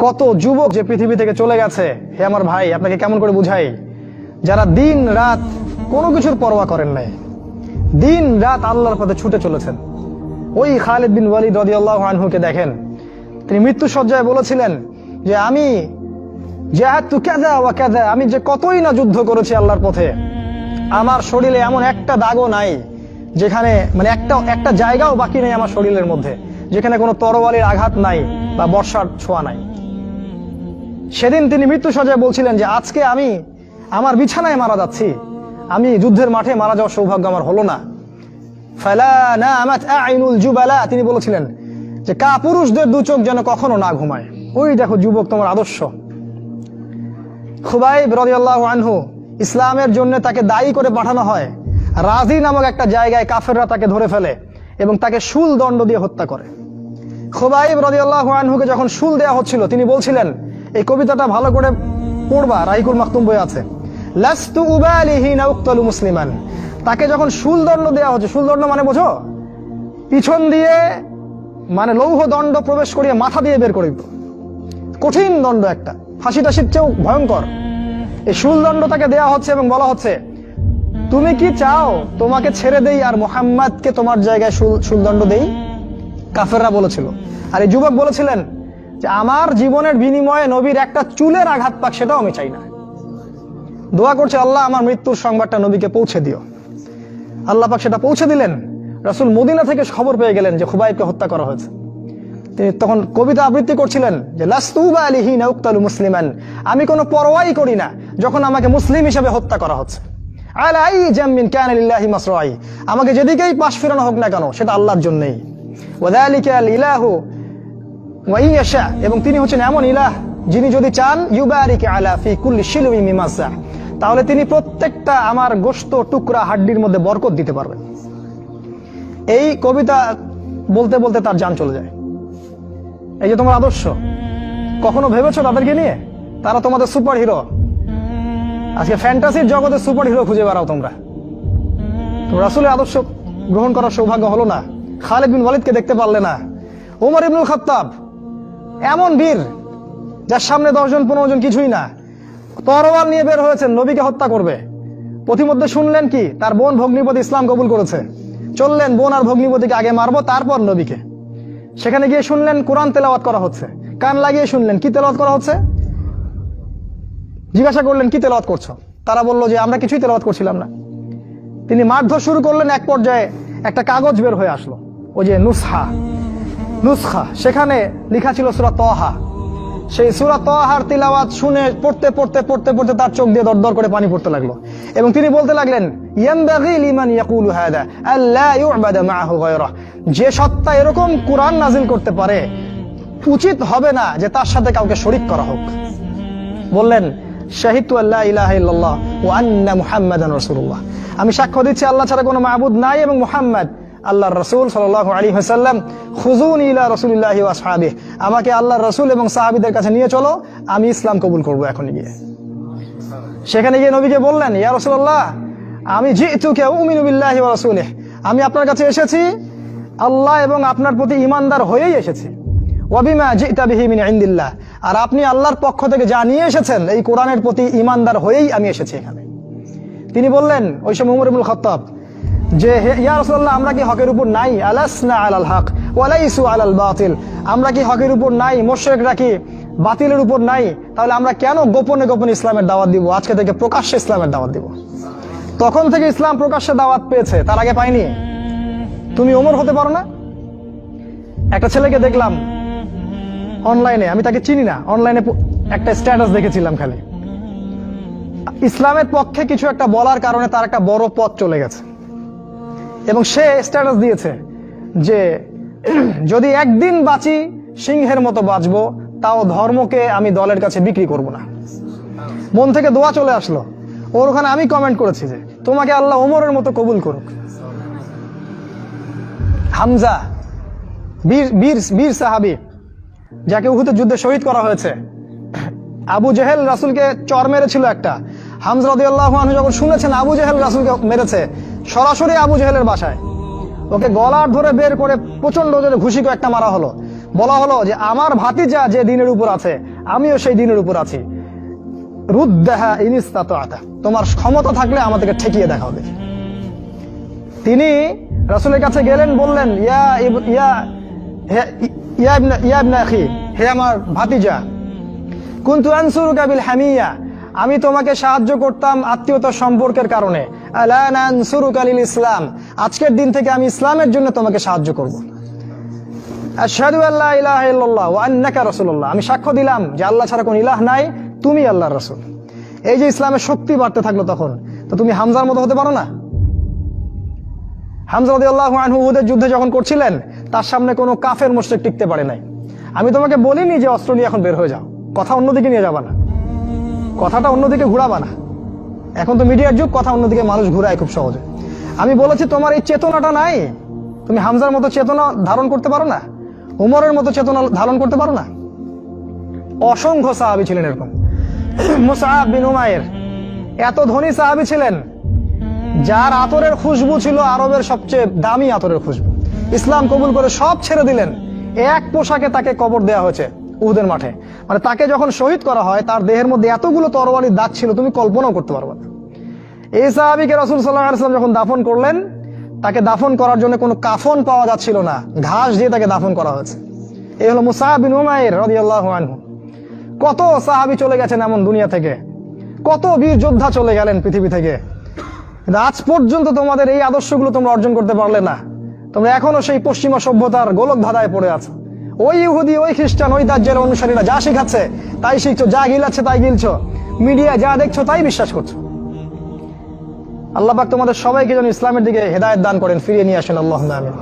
কত যুবক যে পৃথিবী থেকে চলে গেছে, হে আমার ভাই, আপনাকে কেমন করে বুঝাই, যারা দিন রাত কোনো কিছুর পরোয়া করেন নাই, দিন রাত আল্লাহর পথে ছুটে চলেছেন। ওই খালিদ বিন ওয়ালিদ রাদিয়াল্লাহু আনহুকে দেখেন, তিনি মৃত্যু সজ্জায় বলেছিলেন যে আমি জাহাদতু কাযা ওয়া কাযা, আমি যে কতই না যুদ্ধ করেছি আল্লাহর পথে, আমার শরীরে এমন একটা দাগও নাই যেখানে মানে একটা জায়গাও বাকি নেই আমার শরীরের মধ্যে যেখানে কোনো তরবারির আঘাত নাই বা বর্ষার ছোঁয়া নাই। সেদিন তিনি মৃত্যু সজ্জায় বলছিলেন যে আজকে আমি আমার বিছানায় মারা যাচ্ছি, আমি যুদ্ধের মাঠে মারা যাওয়ার সৌভাগ্য আমার হলো না। ফালা নামাত আইনুল জুবালা, তিনি বলেছিলেন যে কাপুরুষদের দু চোখ যেন কখনো না ঘুমায়। ওই দেখো যুবক, তোমার আদর্শ। খুবাইব রাদিয়াল্লাহু আনহু, ইসলামের জন্য তাকে দায়ী করে পাঠানো হয়, রাজি নামক একটা জায়গায় কাফেররা তাকে ধরে ফেলে এবং তাকে শুল দণ্ড দিয়ে হত্যা করে। খুবাইব রাদিয়াল্লাহু আনহুকে যখন শুল দেওয়া হচ্ছিল, তিনি বলছিলেন, এই কবিতাটা ভালো করে পড়বা, রাহিকুল মাকতুম বই আছে, লাস্তু উবালিহি না উক্তালু মুসলিমান। তাকে যখন শুল দণ্ড দেওয়া হচ্ছে, শুল দণ্ড মানে বোঝো, পিছন দিয়ে মানে লৌহ দণ্ড প্রবেশ করিয়ে মাথা দিয়ে বের করে দিত, কঠিন দণ্ড, একটা ফাঁসি টাসির চেয়েও ভয়ঙ্কর। এই শুল দণ্ড তাকে দেওয়া হচ্ছে এবং বলা হচ্ছে, তুমি কি চাও তোমাকে ছেড়ে দেই আর মুহাম্মাদকে তোমার জায়গায় শুলদণ্ড দেই? কাফেররা বলেছিল। আর এই যুবক বলেছিলেন যে আমার জীবনের বিনিময়ে নবীর একটা চুলের আঘাত পাক, সেটাও আমি চাই না। দোয়া করছে, আল্লাহ আমার মৃত্যুর সংবাদটা নবীকে পৌঁছে দিও। আল্লাহ পাক সেটা পৌঁছে দিলেন। রাসূল মদিনা থেকে খবর পেয়ে গেলেন যে খুবাইবকে হত্যা করা হয়েছে। তিনি তখন কবিতা আবৃত্তি করছিলেন যে লাস্তু উবালিহি না উক্তালু মুসলিমান, আমি কোনো পরোয়াই করি না যখন আমাকে মুসলিম হিসেবে হত্যা করা হচ্ছে। আলা আই জামিন কানা লিল্লাহি মাসরাই, আমাকে যেদিকেই পাশ ফেরানো হোক না কেন সেটা আল্লাহর জন্যই। ওয়াযালিকাল ইলাহু ওয়া ইয়াশা, এবং তিনি হচ্ছেন এমন ইলাহ যিনি যদি চান ইউবারিক আলা ফি কুল্লি শিলমি মিমাসা, তাহলে তিনি প্রত্যেকটা আমার গোশত টুকরা হাড্ডির মধ্যে বরকত দিতে পারবেন। এই কবিতা বলতে বলতে তার জান চলে যায়। এই যে তোমার আদর্শ, কখনো ভেবেছো তাদেরকে নিয়ে? তারা তোমাদের সুপার হিরো। আজকে ফ্যান্টাসির জগতে সুপার হিরো খুঁজে বেড়াও তোমরা। রাসূলের আদর্শ গ্রহণ করার সৌভাগ্য হলো না, খালিদ বিন ওয়ালিদকে দেখতে পারলে না। ওমর ইবনুল খাত্তাব এমন বীর, যার সামনে 10 জন 15 জন কিছুই না, তরোয়াল নিয়ে বের হয়েছেন নবীকে হত্যা করবে। পথিমধ্যে শুনলেন কি তার বোন ভগ্নিপতি ইসলাম কবুল করেছে, চললেন বোন আর ভগ্নিপতিকে আগে মারবো তারপর নবীকে। সেখানে গিয়ে শুনলেন কোরআন তেলাওয়াত করা হচ্ছে, কান লাগিয়ে শুনলেন কি তেলাওয়াত করা হচ্ছে। জিজ্ঞাসা করলেন কি তেলাওয়াত করছো? তারা বললো যে আমরা কিছুই তেলাওয়াত করছিলাম না। তিনি মারধর শুরু করলেন, এক পর্যায়ে একটা কাগজ বের হয়ে আসলো, ওই যে নুসখা, সেখানে লেখা ছিল সূরা তাহা। সেই সূরা তাহার তিলাওয়াত শুনে পড়তে পড়তে পড়তে পড়তে তার চোখ দিয়ে দরদর করে পানি পড়তে লাগলো এবং তিনি বলতে লাগলেন, ইয়ানবাগি লিমান ইয়াকুলু হাদা আল্লা ইউবাদা মাআহু গায়রা, যে সত্তা এরকম কুরআন নাজিল করতে পারে উচিত হবে না যে তার সাথে কাউকে শরীক করা হোক। বললেন, শাহিদতু আল্লা ইলাহা ইল্লাল্লাহ ওয়া আন্না মুহাম্মাদান রাসূলুল্লাহ, আমি সাক্ষ্য দিচ্ছি আল্লাহ ছাড়া কোনো মাবুদ নাই এবং মুহাম্মদ আল্লাহর রাসূল সাল্লাল্লাহু আলাইহি ওয়াসাল্লাম। খুযুনি ইলা রাসূলিল্লাহি ওয়া আসহাবিহি, আমাকে আল্লাহর রাসূল এবং সাহাবীদের কাছে নিয়ে চলো, আমি ইসলাম কবুল করব এখনই গিয়ে। সেখানে গিয়ে নবীকে বললেন, ইয়া রাসূলুল্লাহ, আমি জিতুকা উমিনু বিল্লাহি ওয়া রাসূলিহি, আমি আপনার কাছে এসেছি আল্লাহ এবং আপনার প্রতি ঈমানদার হয়েই এসেছি। ওয়া বিমা জিতা বিহি মিন ইনদিল্লাহ, আর আপনি আল্লাহর পক্ষ থেকে যা নিয়ে এসেছেন এই কোরআনের প্রতি ঈমানদার হয়েই আমি এসেছি এখানে। তিনি বললেন, ওই সময় ওমর ইবনুল খাত্তাব, যে ইয়া রাসূলুল্লাহ, আমরা কি হকের উপর নাই? আলাসনা আলাল হক ওয়া লাইসু আলাল বাতিল, আমরা কি হকের উপর নাই? মুশরিকরা কি বাতিলের উপর নাই? তাহলে আমরা কেন গোপনে গোপনে ইসলামের দাওয়াত দিব? আজকে থেকে প্রকাশ্যে ইসলামের দাওয়াত দিব। তখন থেকে ইসলাম প্রকাশ্যে দাওয়াত পেয়েছে, তার আগে পায়নি। তুমি ওমর হতে পারো না? একটা ছেলেকে দেখলাম অনলাইনে, আমি তাকে চিনি না, অনলাইনে একটা স্ট্যাটাস দেখেছিলাম, খালি ইসলামের পক্ষে কিছু একটা বলার কারণে তার একটা বড় পথ চলে গেছে এবং সে স্ট্যাটাস দিয়েছে যে যদি একদিন বাঁচি সিংহের মতো বাঁচবো, তাও ধর্মকে আমি দলের কাছে বিক্রি করব না। মন থেকে দোয়া চলে আসলো ওর ওখানে। আমি কমেন্ট করেছি যে তোমাকে আল্লাহ ওমরের মতো কবুল করুক। হামজা বীর সাহাবী, যাকে উহুদ যুদ্ধে শহীদ করা হয়েছে, আবু জেহেল রাসূলকে চর মেরেছিল একটা। হামজা রাদিয়াল্লাহু আনহু যখন শুনেছেন আবু জেহেল রাসূলকে মেরেছে, সরাসরি আবু জেহেলের বাসায় ওকে গলার ধরে বের করে প্রচন্ড জোরে ঘুষি করে একটা মারা হলো। বলা হলো যে আমার ভাতিজা যে দিনের উপর আছে আমিও সেই দিনের উপর আছি, রুদ্দাহা ইন ইসতাতা'তা, তোমার ক্ষমতা থাকলে আমাদেরকে ঠেকিয়ে দেখা হবে। তিনি রাসূলের কাছে গেলেন, বললেন ইয়া ইবনা আখি, হে আমার ভাতিজা, কুনতু আনসুরুকা বিল হামিয়া, আমি তোমাকে সাহায্য করতাম আত্মীয়তার সম্পর্কের কারণে, আলা নানসুরুকা লিল ইসলাম, আজকের দিন থেকে আমি ইসলামের জন্য তোমাকে সাহায্য করব। আশহাদু আল্লা ইলাহা ইল্লাল্লাহ ওয়া আন্নাকা রাসূলুল্লাহ, আমি সাক্ষ্য দিলাম যে আল্লাহ ছাড়া কোনো ইলাহ নাই, তুমি আল্লাহর রাসূল। এই যে ইসলামের শক্তি বাড়তে থাকলো তখন, তো তুমি হামজার মতো হতে পারো না? হামজা রাদিয়াল্লাহু আনহু উহুদের যুদ্ধে যখন করছিলেন, তার সামনে কোনো কাফের মুশরিক টিকতে পারে নাই। আমি তোমাকে বলিনি যে অস্ত্র নিয়ে এখন বের হয়ে যাও, কথা অন্যদিকে নিয়ে যাবা না, কথাটা অন্যদিকে ঘুরাবা না। এখন তো মিডিয়ার যুগ, কথা অন্যদিকে মানুষ ঘুরায় খুব সহজে। আমি বলেছি তোমার এই চেতনাটা নাই, তুমি হামজার মতো চেতনা ধারণ করতে পারো না, উমরের মতো চেতনা ধারণ করতে পারো না। অসংখ্য সাহাবী ছিলেন এরকম। মুসআব বিন উমাইর এত ধনী সাহাবী ছিলেন, যার আতরের খুশবু ছিল আরবের সবচেয়ে দামি আতরের খুশবু। ইসলাম কবুল করে সব ছেড়ে দিলেন, এক পোশাকে তাকে কবর দেওয়া হয়েছে উহুদের মাঠে। মানে তাকে যখন শহীদ করা হয়, তার দেহের মধ্যে এতগুলো তরবারির দাগ ছিল, তুমি কল্পনাও করতে পারবে না। এই সাহাবীকে রাসূল সাল্লাল্লাহু আলাইহি ওয়াসাল্লাম যখন দাফন করলেন, তাকে দাফন করার জন্য কোনো কাফন পাওয়া যাচ্ছিল না, ঘাস দিয়ে তাকে দাফন করা হয়েছে। এই হলো মুসআব বিন উমাইর রাদিয়াল্লাহু আনহু। কত সাহাবী চলে গেছেন এমন দুনিয়া থেকে, কত বীর যোদ্ধা চলে গেলেন পৃথিবী থেকে, কিন্তু আজ পর্যন্ত তোমাদের এই আদর্শগুলো তোমরা অর্জন করতে পারলে না। তোমরা এখনো সেই পশ্চিমা সভ্যতার গোলক ধাঁধায় পড়ে আছো। ওই ইহুদি, ওই খ্রিস্টান, ওই দাজ্জালের অনুসারীরা যা শিখাচ্ছে তাই শিখছো, যা গিলাচ্ছে তাই গিলছো, মিডিয়া যা দেখছো তাই বিশ্বাস করছো। আল্লাহ পাক তোমাদের সবাইকে যেন ইসলামের দিকে হেদায়েত দান করেন, ফিরিয়ে নিয়ে আসেন। আল্লাহুম্মা আমিন।